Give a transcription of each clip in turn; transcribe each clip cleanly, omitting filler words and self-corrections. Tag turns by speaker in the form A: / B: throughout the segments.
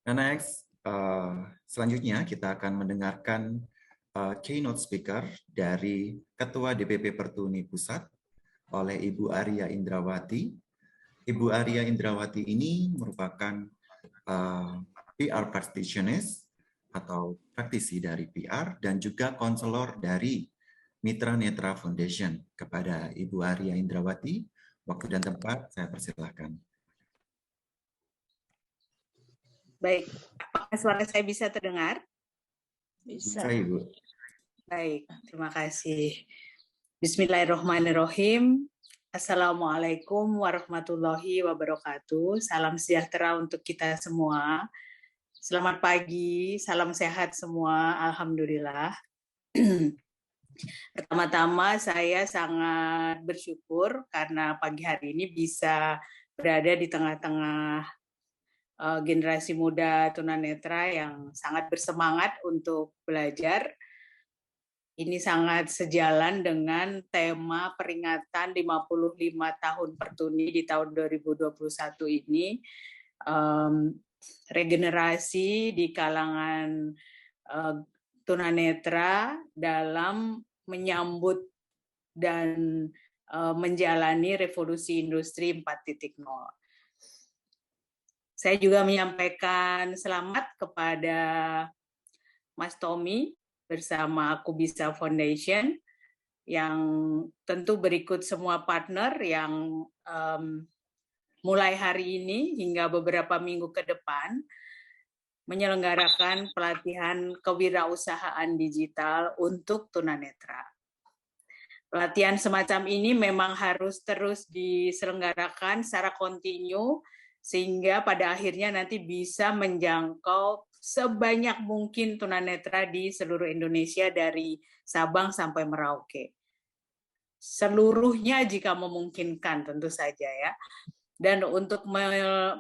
A: Nah, next, selanjutnya kita akan mendengarkan keynote speaker dari Ketua DPP Pertuni Pusat oleh Ibu Arya Indrawati. Ibu Arya Indrawati ini merupakan PR practitioner atau praktisi dari PR dan juga konselor dari Mitra Netra Foundation. Kepada Ibu Arya Indrawati, waktu dan tempat saya persilahkan.
B: Baik, apakah suara saya bisa terdengar?
A: Bisa, Ibu.
B: Baik, terima kasih. Bismillahirrahmanirrahim. Assalamualaikum warahmatullahi wabarakatuh. Salam sejahtera untuk kita semua. Selamat pagi, salam sehat semua, alhamdulillah. Pertama-tama saya sangat bersyukur karena pagi hari ini bisa berada di tengah-tengah generasi muda tunanetra yang sangat bersemangat untuk belajar. Ini sangat sejalan dengan tema peringatan 55 tahun Pertuni di tahun 2021 ini. Regenerasi di kalangan tunanetra dalam menyambut dan menjalani revolusi industri 4.0. Saya juga menyampaikan selamat kepada Mas Tommy bersama Aku Bisa Foundation yang tentu berikut semua partner yang mulai hari ini hingga beberapa minggu ke depan menyelenggarakan pelatihan kewirausahaan digital untuk tunanetra. Pelatihan semacam ini memang harus terus diselenggarakan secara kontinu sehingga pada akhirnya nanti bisa menjangkau sebanyak mungkin tunanetra di seluruh Indonesia dari Sabang sampai Merauke. Seluruhnya jika memungkinkan tentu saja ya. Dan untuk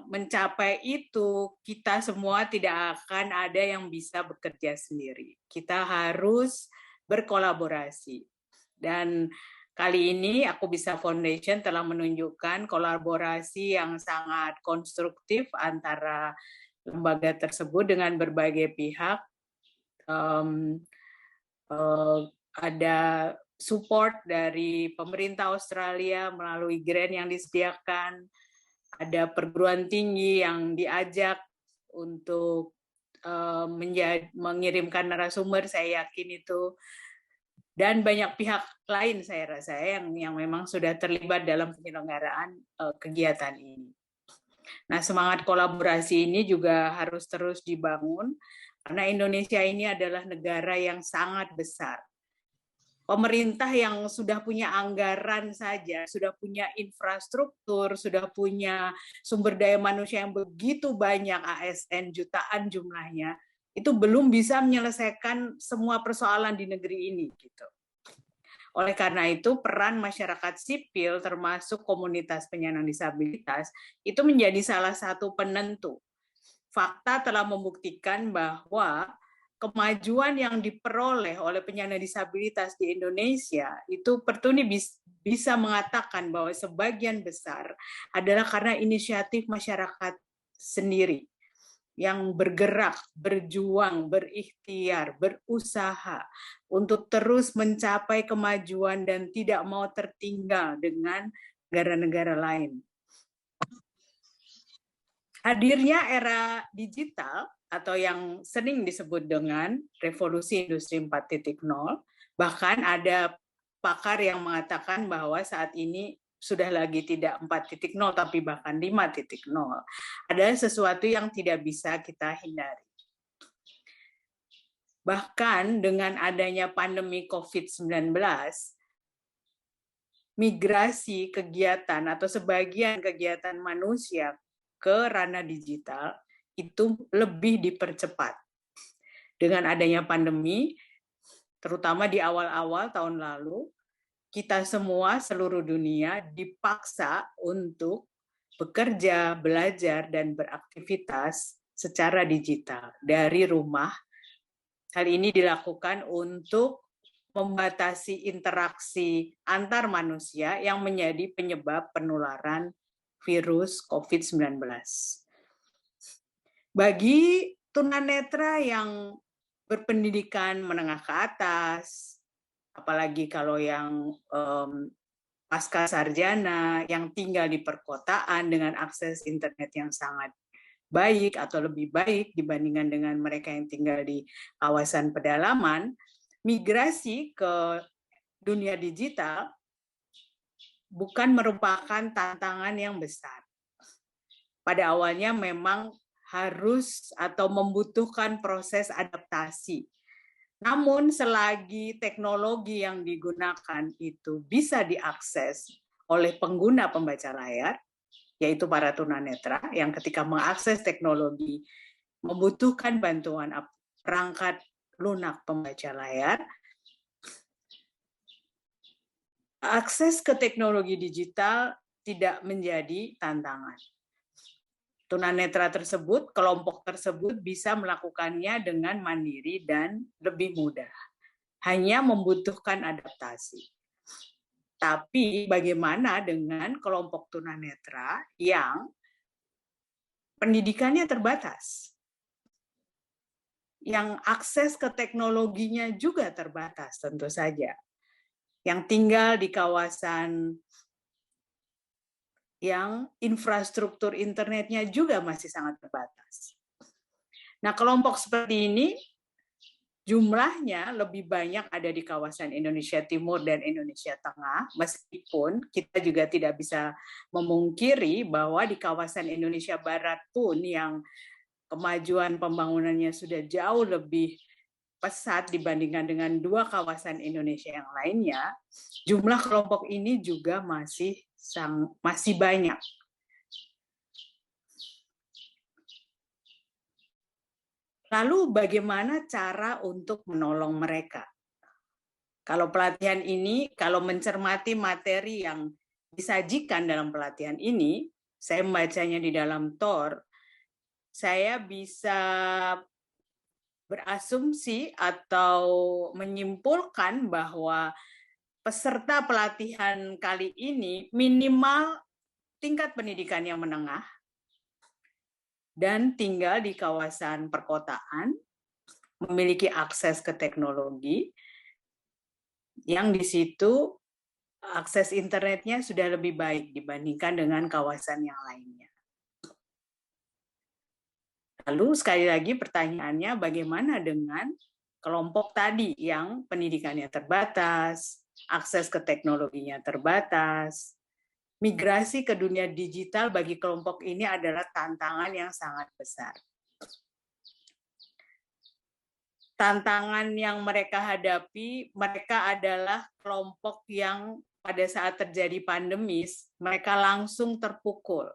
B: mencapai itu kita semua tidak akan ada yang bisa bekerja sendiri. Kita harus berkolaborasi. Dan kali ini Aku Bisa Foundation telah menunjukkan kolaborasi yang sangat konstruktif antara lembaga tersebut dengan berbagai pihak. Ada support dari pemerintah Australia melalui grant yang disediakan, ada perguruan tinggi yang diajak untuk mengirimkan narasumber, saya yakin itu. Dan banyak pihak lain saya rasa yang memang sudah terlibat dalam penyelenggaraan kegiatan ini. Nah, semangat kolaborasi ini juga harus terus dibangun karena Indonesia ini adalah negara yang sangat besar. Pemerintah yang sudah punya anggaran saja, sudah punya infrastruktur, sudah punya sumber daya manusia yang begitu banyak, ASN jutaan jumlahnya, itu belum bisa menyelesaikan semua persoalan di negeri ini gitu. Oleh karena itu peran masyarakat sipil termasuk komunitas penyandang disabilitas itu menjadi salah satu penentu. Fakta telah membuktikan bahwa kemajuan yang diperoleh oleh penyandang disabilitas di Indonesia itu Pertuni bisa mengatakan bahwa sebagian besar adalah karena inisiatif masyarakat sendiri yang bergerak, berjuang, berikhtiar, berusaha untuk terus mencapai kemajuan dan tidak mau tertinggal dengan negara-negara lain. Hadirnya era digital atau yang sering disebut dengan revolusi industri 4.0, bahkan ada pakar yang mengatakan bahwa saat ini sudah lagi tidak 4.0 tapi bahkan 5.0. Ada sesuatu yang tidak bisa kita hindari. Bahkan dengan adanya pandemi COVID-19, migrasi kegiatan atau sebagian kegiatan manusia ke ranah digital itu lebih dipercepat. Dengan adanya pandemi, terutama di awal-awal tahun lalu, kita semua seluruh dunia dipaksa untuk bekerja, belajar, dan beraktivitas secara digital dari rumah. Hal ini dilakukan untuk membatasi interaksi antar manusia yang menjadi penyebab penularan virus COVID-19. Bagi tunanetra yang berpendidikan menengah ke atas, apalagi kalau yang pasca sarjana, yang tinggal di perkotaan dengan akses internet yang sangat baik atau lebih baik dibandingkan dengan mereka yang tinggal di kawasan pedalaman, migrasi ke dunia digital bukan merupakan tantangan yang besar. Pada awalnya memang harus atau membutuhkan proses adaptasi. Namun selagi teknologi yang digunakan itu bisa diakses oleh pengguna pembaca layar, yaitu para tunanetra yang ketika mengakses teknologi membutuhkan bantuan perangkat lunak pembaca layar, akses ke teknologi digital tidak menjadi tantangan. Tunanetra tersebut, kelompok tersebut bisa melakukannya dengan mandiri dan lebih mudah. Hanya membutuhkan adaptasi. Tapi bagaimana dengan kelompok tunanetra yang pendidikannya terbatas? Yang akses ke teknologinya juga terbatas tentu saja. Yang tinggal di kawasan yang infrastruktur internetnya juga masih sangat terbatas. Nah, kelompok seperti ini jumlahnya lebih banyak ada di kawasan Indonesia Timur dan Indonesia Tengah, meskipun kita juga tidak bisa memungkiri bahwa di kawasan Indonesia Barat pun yang kemajuan pembangunannya sudah jauh lebih pesat dibandingkan dengan dua kawasan Indonesia yang lainnya, jumlah kelompok ini juga masih banyak. Lalu bagaimana cara untuk menolong mereka? Kalau pelatihan ini, kalau mencermati materi yang disajikan dalam pelatihan ini, saya membacanya di dalam TOR, saya bisa berasumsi atau menyimpulkan bahwa peserta pelatihan kali ini minimal tingkat pendidikan yang menengah dan tinggal di kawasan perkotaan, memiliki akses ke teknologi, yang di situ akses internetnya sudah lebih baik dibandingkan dengan kawasan yang lainnya. Lalu sekali lagi pertanyaannya, bagaimana dengan kelompok tadi yang pendidikannya terbatas, akses ke teknologinya terbatas? Migrasi ke dunia digital bagi kelompok ini adalah tantangan yang sangat besar. Tantangan yang mereka hadapi, mereka adalah kelompok yang pada saat terjadi pandemis, mereka langsung terpukul.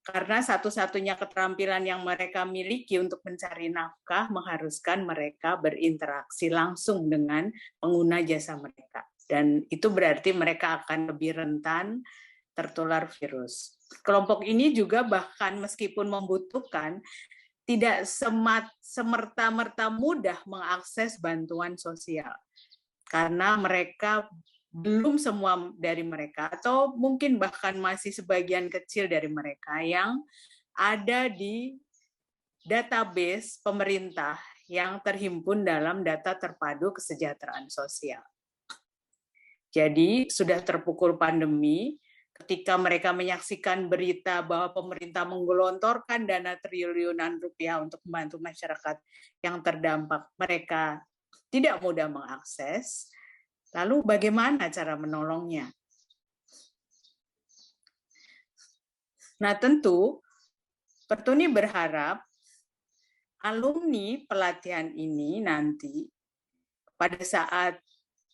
B: Karena satu-satunya keterampilan yang mereka miliki untuk mencari nafkah mengharuskan mereka berinteraksi langsung dengan pengguna jasa mereka. Dan itu berarti mereka akan lebih rentan tertular virus. Kelompok ini juga bahkan meskipun membutuhkan, tidak semerta-merta mudah mengakses bantuan sosial. Karena mereka belum semua dari mereka, atau mungkin bahkan masih sebagian kecil dari mereka yang ada di database pemerintah yang terhimpun dalam data terpadu kesejahteraan sosial. Jadi sudah terpukul pandemi, ketika mereka menyaksikan berita bahwa pemerintah menggelontorkan dana triliunan rupiah untuk membantu masyarakat yang terdampak, mereka tidak mudah mengakses. Lalu bagaimana cara menolongnya? Nah, tentu Pertuni berharap alumni pelatihan ini nanti pada saat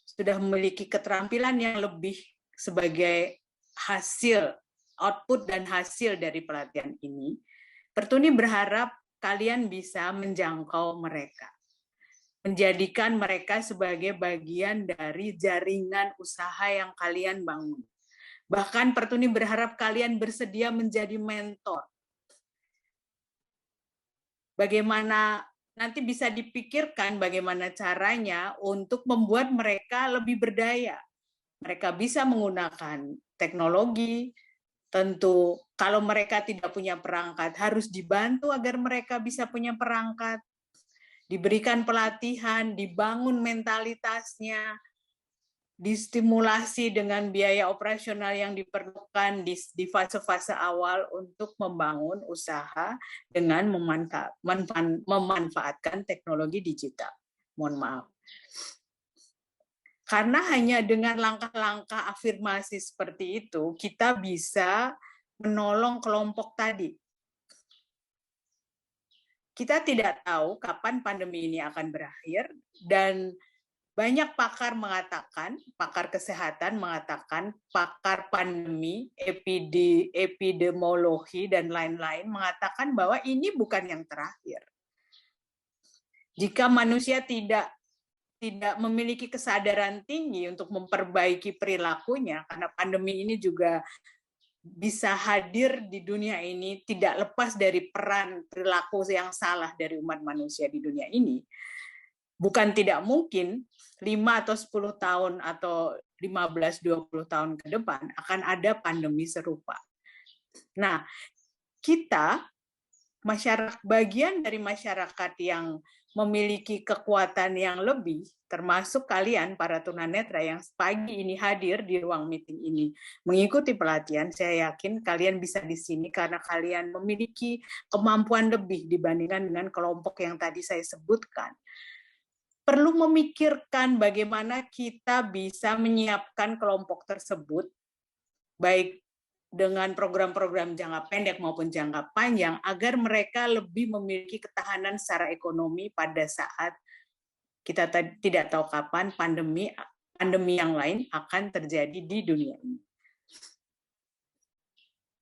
B: sudah memiliki keterampilan yang lebih sebagai hasil, output dan hasil dari pelatihan ini, Pertuni berharap kalian bisa menjangkau mereka. Menjadikan mereka sebagai bagian dari jaringan usaha yang kalian bangun. Bahkan Pertuni berharap kalian bersedia menjadi mentor. Bagaimana nanti bisa dipikirkan bagaimana caranya untuk membuat mereka lebih berdaya. Mereka bisa menggunakan teknologi, tentu kalau mereka tidak punya perangkat harus dibantu agar mereka bisa punya perangkat, diberikan pelatihan, dibangun mentalitasnya, distimulasi dengan biaya operasional yang diperlukan di fase-fase awal untuk membangun usaha dengan memanfaatkan teknologi digital. Mohon maaf. Karena hanya dengan langkah-langkah afirmasi seperti itu, kita bisa menolong kelompok tadi. Kita tidak tahu kapan pandemi ini akan berakhir, dan banyak pakar mengatakan, pakar kesehatan mengatakan, pakar pandemi, epidemiologi, dan lain-lain mengatakan bahwa ini bukan yang terakhir. Jika manusia tidak memiliki kesadaran tinggi untuk memperbaiki perilakunya, karena pandemi ini juga bisa hadir di dunia ini tidak lepas dari peran perilaku yang salah dari umat manusia di dunia ini, bukan tidak mungkin 5 atau 10 tahun atau 15-20 tahun ke depan akan ada pandemi serupa. Nah, kita bagian dari masyarakat yang memiliki kekuatan yang lebih, termasuk kalian para tunanetra yang pagi ini hadir di ruang meeting ini mengikuti pelatihan, saya yakin kalian bisa di sini karena kalian memiliki kemampuan lebih dibandingkan dengan kelompok yang tadi saya sebutkan. Perlu memikirkan bagaimana kita bisa menyiapkan kelompok tersebut, baik dengan program-program jangka pendek maupun jangka panjang, agar mereka lebih memiliki ketahanan secara ekonomi pada saat kita tidak tahu kapan pandemi yang lain akan terjadi di dunia ini.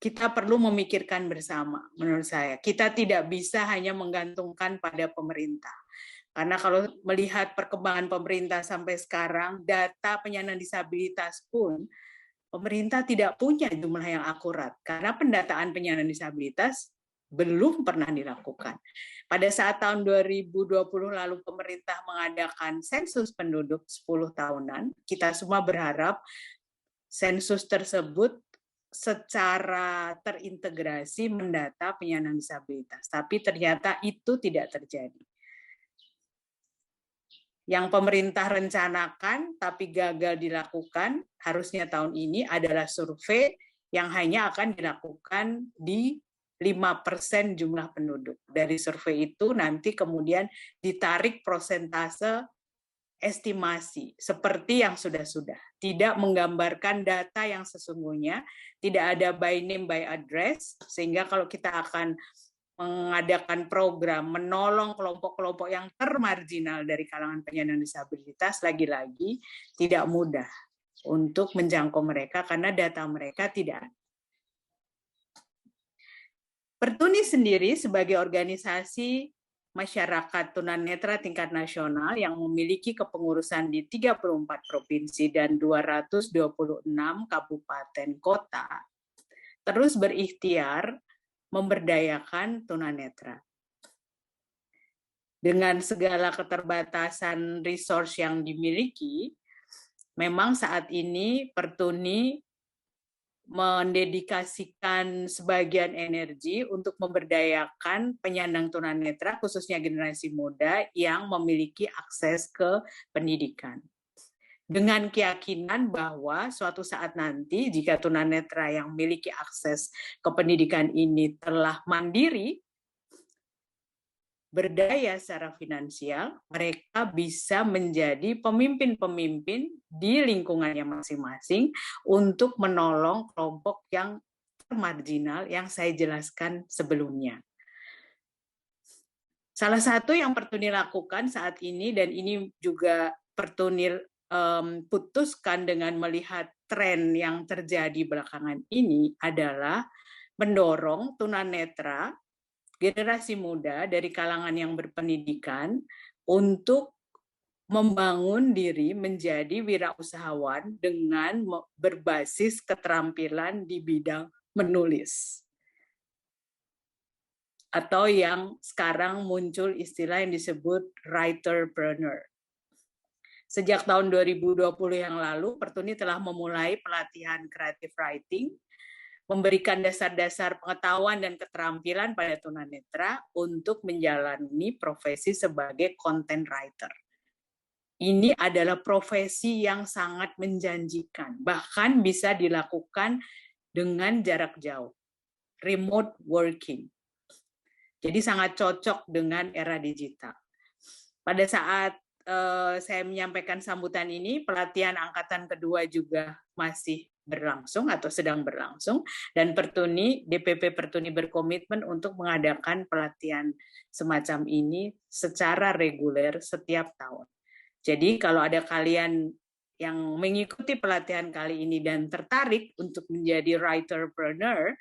B: Kita perlu memikirkan bersama, menurut saya. Kita tidak bisa hanya menggantungkan pada pemerintah. Karena kalau melihat perkembangan pemerintah sampai sekarang, data penyandang disabilitas pun pemerintah tidak punya jumlah yang akurat karena pendataan penyandang disabilitas belum pernah dilakukan. Pada saat tahun 2020 lalu pemerintah mengadakan sensus penduduk 10 tahunan, kita semua berharap sensus tersebut secara terintegrasi mendata penyandang disabilitas, tapi ternyata itu tidak terjadi. Yang pemerintah rencanakan tapi gagal dilakukan harusnya tahun ini adalah survei yang hanya akan dilakukan di 5% jumlah penduduk. Dari survei itu nanti kemudian ditarik prosentase estimasi seperti yang sudah-sudah. Tidak menggambarkan data yang sesungguhnya, tidak ada by name by address, sehingga kalau kita akan mengadakan program menolong kelompok-kelompok yang termarginal dari kalangan penyandang disabilitas, lagi-lagi tidak mudah untuk menjangkau mereka karena data mereka tidak ada. Pertuni sendiri sebagai organisasi masyarakat tunanetra tingkat nasional yang memiliki kepengurusan di 34 provinsi dan 226 kabupaten kota, terus berikhtiar memberdayakan tunanetra. Dengan segala keterbatasan resource yang dimiliki, memang saat ini Pertuni mendedikasikan sebagian energi untuk memberdayakan penyandang tunanetra, khususnya generasi muda yang memiliki akses ke pendidikan. Dengan keyakinan bahwa suatu saat nanti jika tunanetra yang memiliki akses ke pendidikan ini telah mandiri, berdaya secara finansial, mereka bisa menjadi pemimpin-pemimpin di lingkungannya masing-masing untuk menolong kelompok yang marginal yang saya jelaskan sebelumnya. Salah satu yang Pertuni lakukan saat ini, dan ini juga Pertuni putuskan dengan melihat tren yang terjadi belakangan ini, adalah mendorong tunanetra generasi muda dari kalangan yang berpendidikan untuk membangun diri menjadi wirausahawan dengan berbasis keterampilan di bidang menulis. Atau yang sekarang muncul istilah yang disebut writerpreneur. Sejak tahun 2020 yang lalu, Pertuni telah memulai pelatihan creative writing memberikan dasar-dasar pengetahuan dan keterampilan pada tunanetra untuk menjalani profesi sebagai content writer. Ini adalah profesi yang sangat menjanjikan, bahkan bisa dilakukan dengan jarak jauh, remote working. Jadi sangat cocok dengan era digital. Pada saat saya menyampaikan sambutan ini, pelatihan angkatan kedua juga masih berlangsung atau sedang berlangsung, dan DPP Pertuni berkomitmen untuk mengadakan pelatihan semacam ini secara reguler setiap tahun. Jadi kalau ada kalian yang mengikuti pelatihan kali ini dan tertarik untuk menjadi writerpreneur,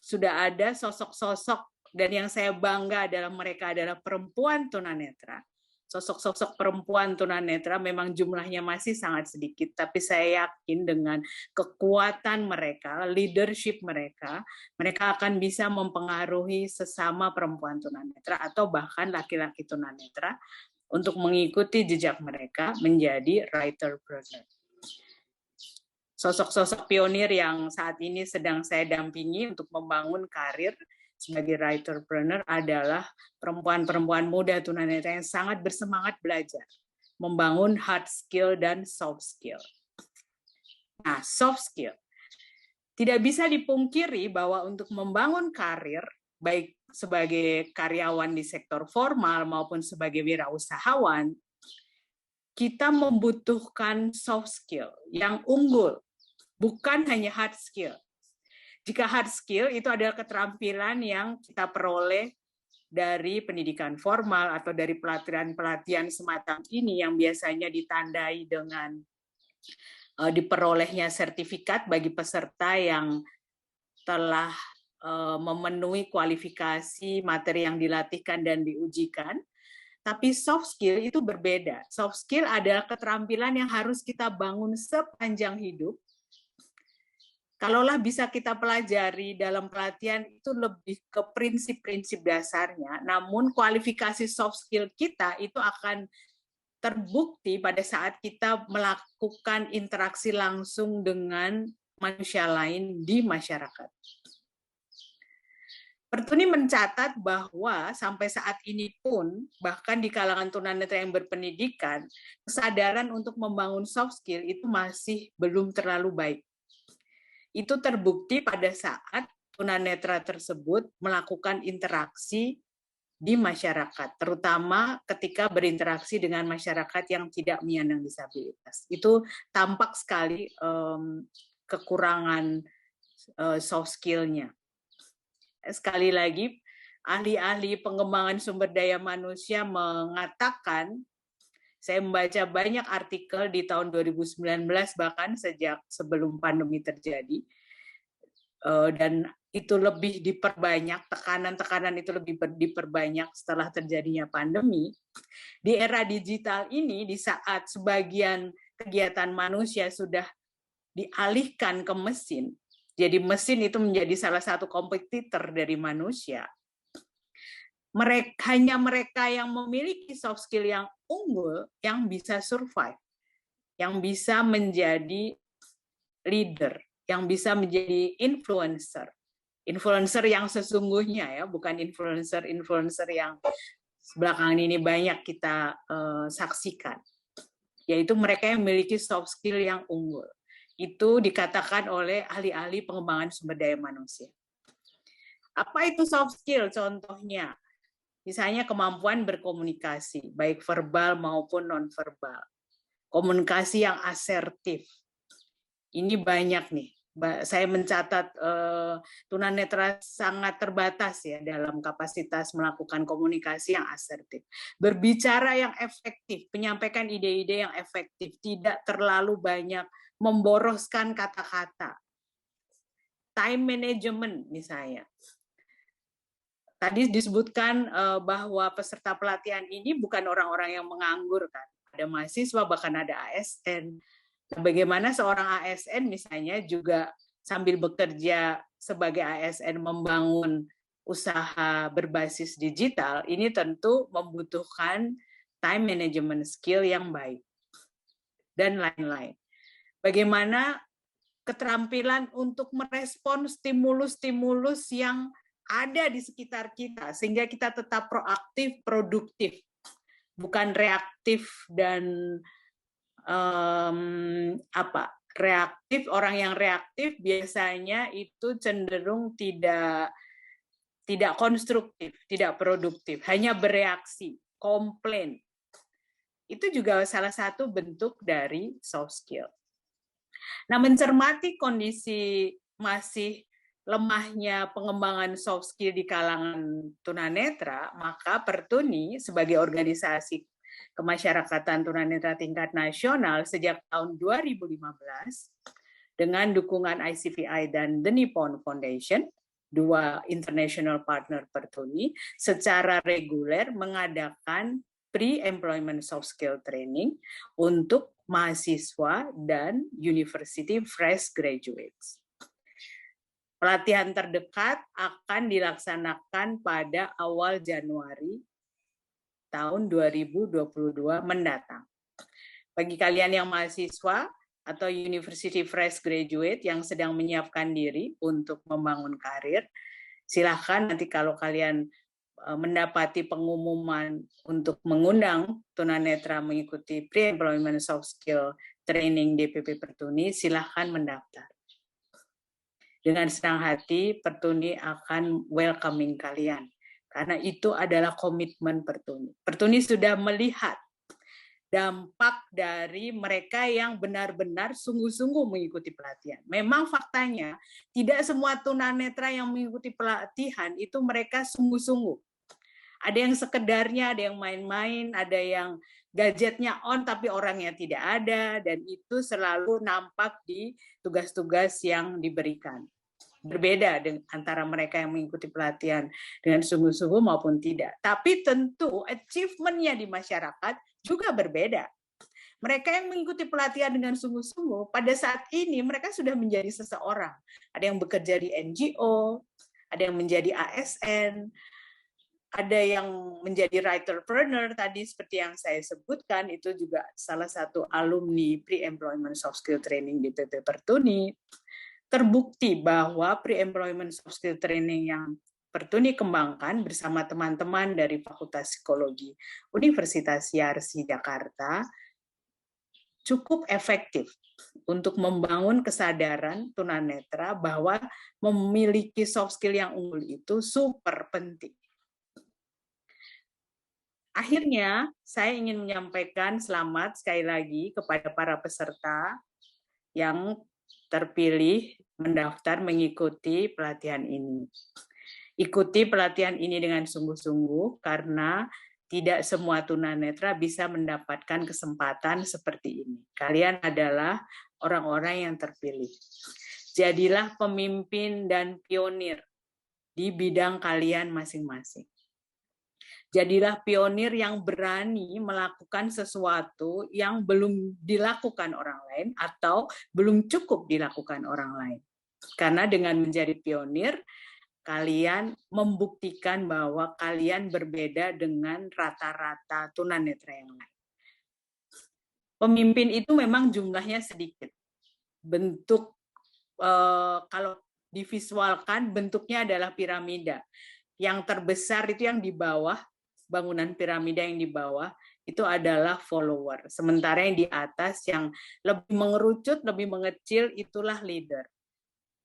B: sudah ada sosok-sosok, dan yang saya bangga adalah mereka adalah perempuan tunanetra. Sosok-sosok perempuan tunanetra memang jumlahnya masih sangat sedikit, tapi saya yakin dengan kekuatan mereka, leadership mereka, mereka akan bisa mempengaruhi sesama perempuan tunanetra atau bahkan laki-laki tunanetra untuk mengikuti jejak mereka menjadi writerpreneur. Sosok-sosok pionir yang saat ini sedang saya dampingi untuk membangun karir sebagai writerpreneur adalah perempuan-perempuan muda tunanetra yang sangat bersemangat belajar, membangun hard skill dan soft skill. Nah, soft skill. Tidak bisa dipungkiri bahwa untuk membangun karir, baik sebagai karyawan di sektor formal maupun sebagai wirausahawan, kita membutuhkan soft skill yang unggul, bukan hanya hard skill. Jika hard skill itu adalah keterampilan yang kita peroleh dari pendidikan formal atau dari pelatihan-pelatihan semacam ini yang biasanya ditandai dengan diperolehnya sertifikat bagi peserta yang telah memenuhi kualifikasi materi yang dilatihkan dan diujikan. Tapi soft skill itu berbeda. Soft skill adalah keterampilan yang harus kita bangun sepanjang hidup. Kalaulah bisa kita pelajari dalam pelatihan, itu lebih ke prinsip-prinsip dasarnya. Namun kualifikasi soft skill kita itu akan terbukti pada saat kita melakukan interaksi langsung dengan manusia lain di masyarakat. Pertuni mencatat bahwa sampai saat ini pun, bahkan di kalangan tunanetra yang berpendidikan, kesadaran untuk membangun soft skill itu masih belum terlalu baik. Itu terbukti pada saat tunanetra tersebut melakukan interaksi di masyarakat, terutama ketika berinteraksi dengan masyarakat yang tidak menyandang disabilitas. Itu tampak sekali kekurangan soft skill-nya. Sekali lagi, ahli-ahli pengembangan sumber daya manusia mengatakan, saya membaca banyak artikel di tahun 2019 bahkan sejak sebelum pandemi terjadi, dan itu lebih diperbanyak, tekanan-tekanan itu lebih diperbanyak setelah terjadinya pandemi. Di era digital ini, di saat sebagian kegiatan manusia sudah dialihkan ke mesin, jadi mesin itu menjadi salah satu kompetitor dari manusia. Hanya mereka yang memiliki soft skill yang unggul yang bisa survive, yang bisa menjadi leader, yang bisa menjadi influencer. Influencer yang sesungguhnya, ya, bukan influencer yang belakangan ini banyak kita saksikan. Yaitu mereka yang memiliki soft skill yang unggul. Itu dikatakan oleh ahli-ahli pengembangan sumber daya manusia. Apa itu soft skill? Contohnya, misalnya kemampuan berkomunikasi, baik verbal maupun non-verbal. Komunikasi yang asertif. Ini banyak nih. Saya mencatat tunanetra sangat terbatas ya dalam kapasitas melakukan komunikasi yang asertif. Berbicara yang efektif, menyampaikan ide-ide yang efektif, tidak terlalu banyak memboroskan kata-kata. Time management misalnya. Tadi disebutkan bahwa peserta pelatihan ini bukan orang-orang yang menganggur kan. Ada mahasiswa, bahkan ada ASN. Bagaimana seorang ASN misalnya juga sambil bekerja sebagai ASN membangun usaha berbasis digital, ini tentu membutuhkan time management skill yang baik. Dan lain-lain. Bagaimana keterampilan untuk merespon stimulus-stimulus yang ada di sekitar kita, sehingga kita tetap proaktif, produktif, bukan reaktif dan reaktif. Orang yang reaktif biasanya itu cenderung tidak konstruktif, tidak produktif, hanya bereaksi, komplain. Itu juga salah satu bentuk dari soft skill. Nah, mencermati kondisi masih lemahnya pengembangan soft skill di kalangan tunanetra, maka Pertuni sebagai organisasi kemasyarakatan tunanetra tingkat nasional sejak tahun 2015 dengan dukungan ICVI dan The Nippon Foundation, dua international partner Pertuni, secara reguler mengadakan pre-employment soft skill training untuk mahasiswa dan university fresh graduates. Pelatihan terdekat akan dilaksanakan pada awal Januari tahun 2022 mendatang. Bagi kalian yang mahasiswa atau university fresh graduate yang sedang menyiapkan diri untuk membangun karir, silakan nanti kalau kalian mendapati pengumuman untuk mengundang tunanetra mengikuti pre-employment soft skill training DPP Pertuni, silakan mendaftar. Dengan senang hati, Pertuni akan welcoming kalian. Karena itu adalah komitmen Pertuni. Pertuni sudah melihat dampak dari mereka yang benar-benar sungguh-sungguh mengikuti pelatihan. Memang faktanya, tidak semua tunanetra yang mengikuti pelatihan itu mereka sungguh-sungguh. Ada yang sekedarnya, ada yang main-main, ada yang gadgetnya on tapi orangnya tidak ada, dan itu selalu nampak di tugas-tugas yang diberikan. Berbeda antara mereka yang mengikuti pelatihan dengan sungguh-sungguh maupun tidak. Tapi tentu achievement-nya di masyarakat juga berbeda. Mereka yang mengikuti pelatihan dengan sungguh-sungguh, pada saat ini mereka sudah menjadi seseorang. Ada yang bekerja di NGO, ada yang menjadi ASN, ada yang menjadi writerpreneur tadi seperti yang saya sebutkan, itu juga salah satu alumni pre-employment soft skill training di PP Pertuni. Terbukti bahwa pre-employment soft skill training yang Pertuni kembangkan bersama teman-teman dari Fakultas Psikologi Universitas Yarsi Jakarta cukup efektif untuk membangun kesadaran tunanetra bahwa memiliki soft skill yang unggul itu super penting. Akhirnya, saya ingin menyampaikan selamat sekali lagi kepada para peserta yang terpilih mendaftar mengikuti pelatihan ini. Ikuti pelatihan ini dengan sungguh-sungguh karena tidak semua tunanetra bisa mendapatkan kesempatan seperti ini. Kalian adalah orang-orang yang terpilih. Jadilah pemimpin dan pionir di bidang kalian masing-masing. Jadilah pionir yang berani melakukan sesuatu yang belum dilakukan orang lain atau belum cukup dilakukan orang lain. Karena dengan menjadi pionir, kalian membuktikan bahwa kalian berbeda dengan rata-rata tunanetra yang lain. Pemimpin itu memang jumlahnya sedikit. Bentuk, kalau divisualkan, bentuknya adalah piramida. Yang terbesar itu yang di bawah, bangunan piramida yang di bawah itu adalah follower. Sementara yang di atas yang lebih mengerucut, lebih mengecil itulah leader.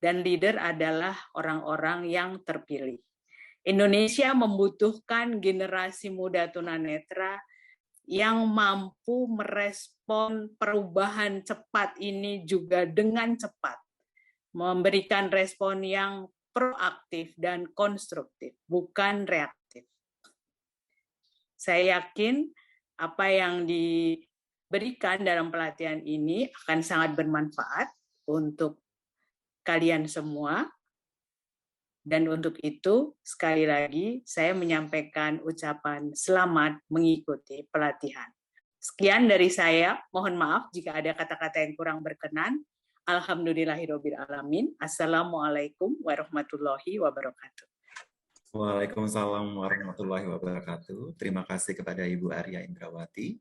B: Dan leader adalah orang-orang yang terpilih. Indonesia membutuhkan generasi muda tunanetra yang mampu merespon perubahan cepat ini juga dengan cepat. Memberikan respon yang proaktif dan konstruktif, bukan reaktif. Saya yakin apa yang diberikan dalam pelatihan ini akan sangat bermanfaat untuk kalian semua. Dan untuk itu, sekali lagi, saya menyampaikan ucapan selamat mengikuti pelatihan. Sekian dari saya, mohon maaf jika ada kata-kata yang kurang berkenan. Alhamdulillahirrabbilalamin. Assalamualaikum warahmatullahi wabarakatuh.
A: Waalaikumsalam warahmatullahi wabarakatuh. Terima kasih kepada Ibu Arya Indrawati.